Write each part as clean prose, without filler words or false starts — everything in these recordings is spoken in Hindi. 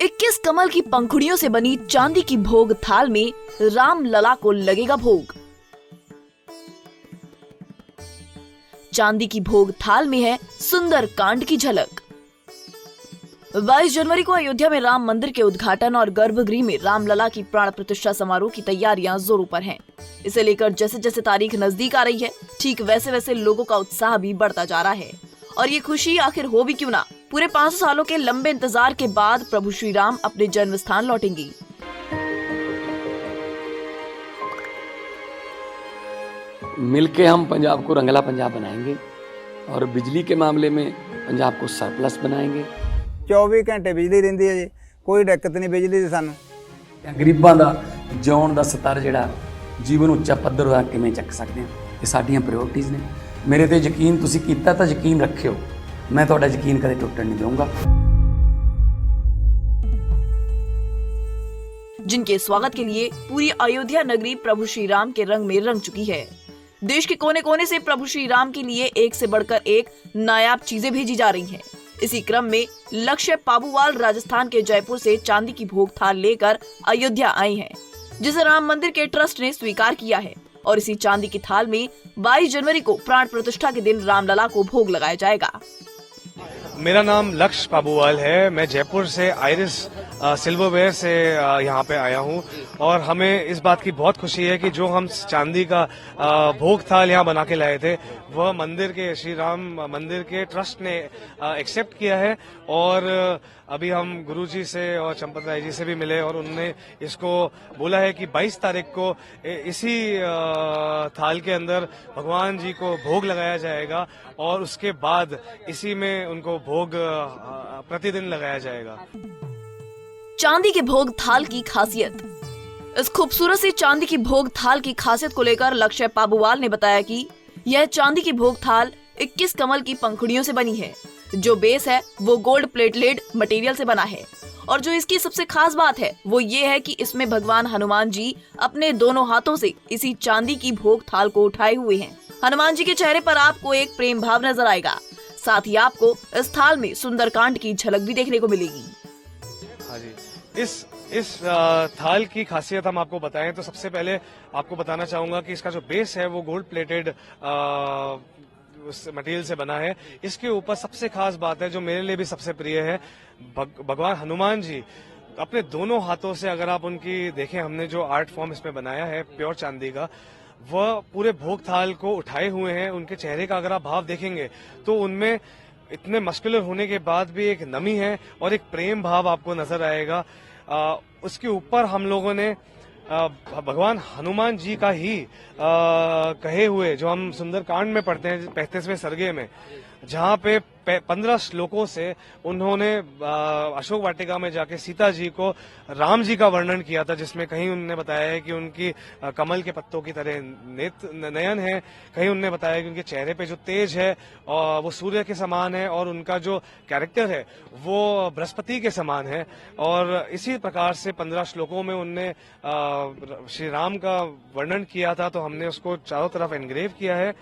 21 कमल की पंखुड़ियों से बनी चांदी की भोग थाल में राम लला को लगेगा भोग। चांदी की भोग थाल में है सुंदर कांड की झलक। 22 जनवरी को अयोध्या में राम मंदिर के उद्घाटन और गर्भगृह में रामलला की प्राण प्रतिष्ठा समारोह की तैयारियां जोरों पर हैं। इसे लेकर जैसे जैसे तारीख नजदीक आ रही है, ठीक वैसे वैसे लोगों का उत्साह भी बढ़ता जा रहा है। और ये खुशी आखिर हो भी क्यों ना, पूरे 500 सालों के लंबे इंतजार के बाद प्रभु श्री राम अपने जन्म स्थान लौटेंगे। मिलके हम पंजाब को रंगला पंजाब बनाएंगे और बिजली के मामले में पंजाब को सरप्लस बनाएंगे। 24 घंटे बिजली रहिंदी है जी, कोई दिक्कत नहीं बिजली दी सानू। गरीबां दा जिउण दा स्तर जिहड़ा जीवन उच्चा पੱਧਰ ਦਾ किवें ਚੱਕ ਸਕਦੇ ਹਾਂ, ਇਹ ਸਾਡੀਆਂ ਪ੍ਰਾਇੋਰਟੀਜ਼ ਨੇ। ਮੇਰੇ ਤੇ ਯਕੀਨ ਤੁਸੀਂ ਕੀਤਾ ਤਾਂ ਯਕੀਨ ਰੱਖਿਓ, मैं ਤੁਹਾਡਾ ਯਕੀਨ ਕਦੇ ਟੁੱਟਣ नहीं दूंगा। जिनके स्वागत के लिए पूरी अयोध्या नगरी प्रभु श्री राम के रंग में रंग चुकी है। देश के कोने कोने से प्रभु श्री राम के लिए एक से बढ़कर एक नायाब चीजें भेजी जा रही हैं। इसी क्रम में लक्ष्य पाबूवाल राजस्थान के जयपुर से चांदी की भोग थाल लेकर अयोध्या आए हैं, जिसे राम मंदिर के ट्रस्ट ने स्वीकार किया है। और इसी चांदी की थाल में 22 जनवरी को प्राण प्रतिष्ठा के दिन रामलला को भोग लगाया जाएगा। मेरा नाम लक्ष्य पाबूवाल है। मैं जयपुर से आइरिस सिल्वरवेयर से यहाँ पे आया हूँ और हमें इस बात की बहुत खुशी है कि जो हम चांदी का भोग थाल यहाँ बना के लाए थे वह मंदिर के श्री राम मंदिर के ट्रस्ट ने एक्सेप्ट किया है। और अभी हम गुरुजी से और चंपत राय जी से भी मिले और उन्होंने इसको बोला है कि 22 तारीख को इसी थाल के अंदर भगवान जी को भोग लगाया जाएगा और उसके बाद इसी में उनको भोग प्रतिदिन लगाया जाएगा। चांदी के भोग थाल की खासियत। इस खूबसूरत सी चांदी की भोग थाल की खासियत को लेकर लक्ष्य पाबूवाल ने बताया कि यह चांदी की भोग थाल 21 कमल की पंखुड़ियों से बनी है। जो बेस है वो गोल्ड प्लेटेड मटेरियल से बना है और जो इसकी सबसे खास बात है वो ये है कि इसमें भगवान हनुमान जी अपने दोनों हाथों से इसी चांदी की भोग थाल को उठाए हुए हैं। हनुमान जी के चेहरे पर आपको एक प्रेम भाव नजर आएगा। साथ ही आपको इस थाल में सुंदरकांड की झलक भी देखने को मिलेगी। हाँ जी, इस थाल की खासियत हम आपको बताएं तो सबसे पहले आपको बताना चाहूंगा कि इसका जो बेस है वो गोल्ड प्लेटेड उस मटेरियल से बना है। इसके ऊपर सबसे खास बात है जो मेरे लिए भी सबसे प्रिय है, भगवान हनुमान जी अपने दोनों हाथों से, अगर आप उनकी देखें, हमने जो आर्ट फॉर्म इसमें बनाया है प्योर चांदी का, वह पूरे भोग थाल को उठाए हुए हैं। उनके चेहरे का अगर आप भाव देखेंगे तो उनमें इतने मस्कुलर होने के बाद भी एक नमी है और एक प्रेम भाव आपको नजर आएगा। उसके ऊपर हम लोगों ने भगवान हनुमान जी का ही कहे हुए, जो हम सुंदरकांड में पढ़ते हैं 35वें सर्गे में, जहाँ पे 15 श्लोकों से उन्होंने अशोक वाटिका में जाके सीता जी को राम जी का वर्णन किया था, जिसमें कहीं उन्होंने बताया है कि उनकी कमल के पत्तों की तरह नयन है, कहीं उन्होंने बताया कि उनके चेहरे पे जो तेज है वो सूर्य के समान है और उनका जो कैरेक्टर है वो बृहस्पति के समान है। और इसी प्रकार से 15 श्लोकों में उनने श्री राम का वर्णन किया था, तो हमने उसको चारों तरफ एनग्रेव किया है।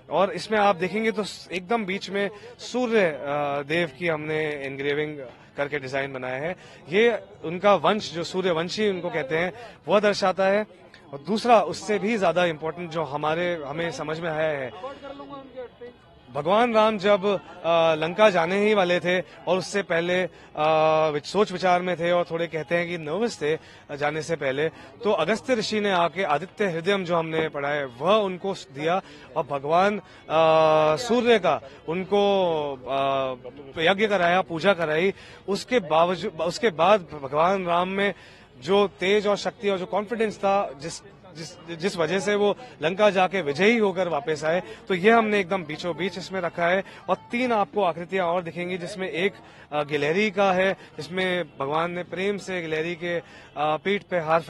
और इसमें आप देखेंगे तो एकदम बीच में सूर्य देव की हमने एनग्रेविंग करके डिजाइन बनाया है। ये उनका वंश, जो सूर्यवंशी उनको कहते हैं, वह दर्शाता है। और दूसरा उससे भी ज्यादा इम्पोर्टेंट जो हमें समझ में आया है, भगवान राम जब लंका जाने ही वाले थे और उससे पहले सोच विचार में थे और थोड़े कहते हैं कि नर्वस थे जाने से पहले, तो अगस्त्य ऋषि ने आके आदित्य हृदयम जो हमने पढ़ा है वह उनको दिया और भगवान सूर्य का उनको यज्ञ कराया, पूजा कराई। उसके बाद भगवान राम में जो तेज और शक्ति और जो कॉन्फिडेंस था, जिस वजह से वो लंका जाके विजयी होकर वापस आए, तो ये हमने एकदम बीचों बीच इसमें रखा है। और 3 आपको आकृतियां और दिखेंगी, जिसमें एक गिलहरी का है, जिसमें भगवान ने प्रेम से गिलहरी के पीठ पे हाथ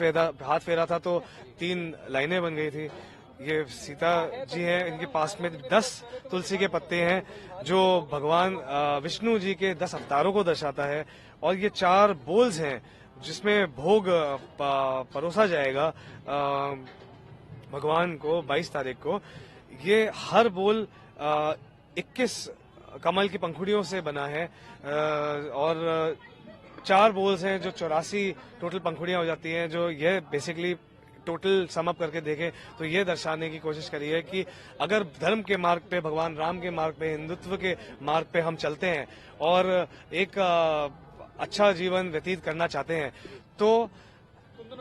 फेरा था, तो 3 लाइनें बन गई थी। ये सीता जी हैं, इनके पास में 10 तुलसी के पत्ते हैं जो भगवान विष्णु जी के 10 अवतारों को दर्शाता है। और ये 4 बोल्स हैं जिसमें भोग परोसा जाएगा भगवान को 22 तारीख को। ये हर बोल 21 कमल की पंखुड़ियों से बना है और 4 बोल्स हैं जो 84 टोटल पंखुड़ियां हो जाती हैं, जो ये बेसिकली टोटल सम अप करके देखें तो ये दर्शाने की कोशिश करी है कि अगर धर्म के मार्ग पे, भगवान राम के मार्ग पे, हिंदुत्व के मार्ग पे हम चलते हैं और एक अच्छा जीवन व्यतीत करना चाहते हैं तो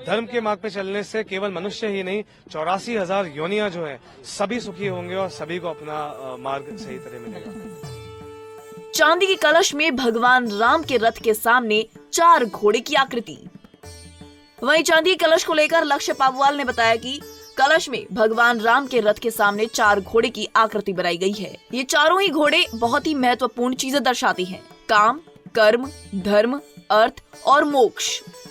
धर्म के मार्ग पे चलने से केवल मनुष्य ही नहीं 84,000 योनियां जो है सभी सुखी होंगे और सभी को अपना मार्ग सही तरह मिलेगा। चांदी के कलश में भगवान राम के रथ के सामने 4 घोड़े की आकृति। वहीं चांदी के कलश को लेकर लक्ष्य पाबुवाल ने बताया कि कलश में भगवान राम के रथ के सामने 4 घोड़े की आकृति बनाई गई है। ये चारों ही घोड़े बहुत ही महत्वपूर्ण चीजें दर्शाती हैं: काम, कर्म, धर्म, अर्थ और मोक्ष।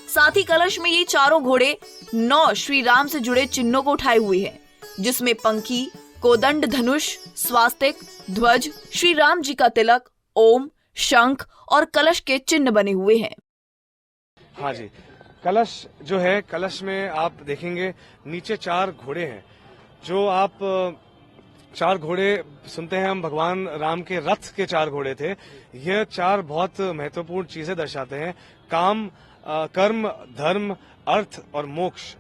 साथ ही कलश में ये चारों घोड़े 9 श्री राम से जुड़े चिन्हों को उठाए हुए हैं, जिसमें पंखी, कोदंड, धनुष, स्वास्तिक, ध्वज, श्री राम जी का तिलक, ओम, शंख और कलश के चिन्ह बने हुए हैं। हाँ जी, कलश जो है, कलश में आप देखेंगे नीचे 4 घोड़े हैं। जो आप 4 घोड़े सुनते हैं हम, भगवान राम के रथ के 4 घोड़े थे। यह 4 बहुत महत्वपूर्ण चीजें दर्शाते हैं: काम, कर्म, धर्म, अर्थ और मोक्ष।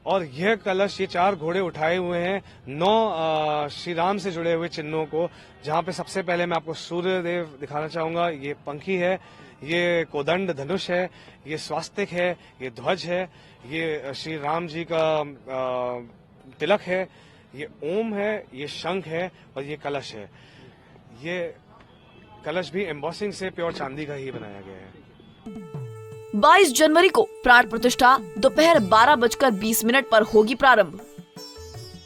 और यह कलश, ये 4 घोड़े उठाए हुए हैं 9 श्री राम से जुड़े हुए चिन्हों को, जहां पे सबसे पहले मैं आपको सूर्यदेव दिखाना चाहूंगा। ये पंखी है, ये कोदंड धनुष है, ये स्वास्तिक है, ये ध्वज है, ये श्री राम जी का तिलक है, ये ओम है, ये शंख है और ये कलश है। ये कलश भी एम्बॉसिंग से प्योर चांदी का ही बनाया गया है। 22 जनवरी को प्राण प्रतिष्ठा दोपहर 12:20 पर होगी प्रारंभ।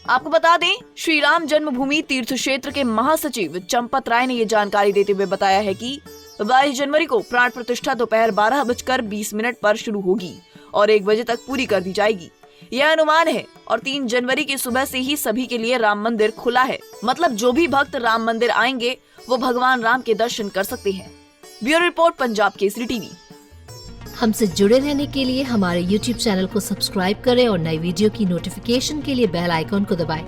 आपको बता दें, श्री राम जन्मभूमि तीर्थ क्षेत्र के महासचिव चंपत राय ने ये जानकारी देते हुए बताया है कि 22 जनवरी को प्राण प्रतिष्ठा दोपहर 12:20 पर शुरू होगी और 1 बजे तक पूरी कर दी जाएगी। यह अनुमान है और 3 जनवरी की सुबह से ही सभी के लिए राम मंदिर खुला है। मतलब जो भी भक्त राम मंदिर आएंगे वो भगवान राम के दर्शन कर सकते हैं। Bureau report, Punjab Kesari TV. हमसे जुड़े रहने के लिए हमारे YouTube चैनल को सब्सक्राइब करें और नई वीडियो की नोटिफिकेशन के लिए बेल आइकॉन को दबाएं।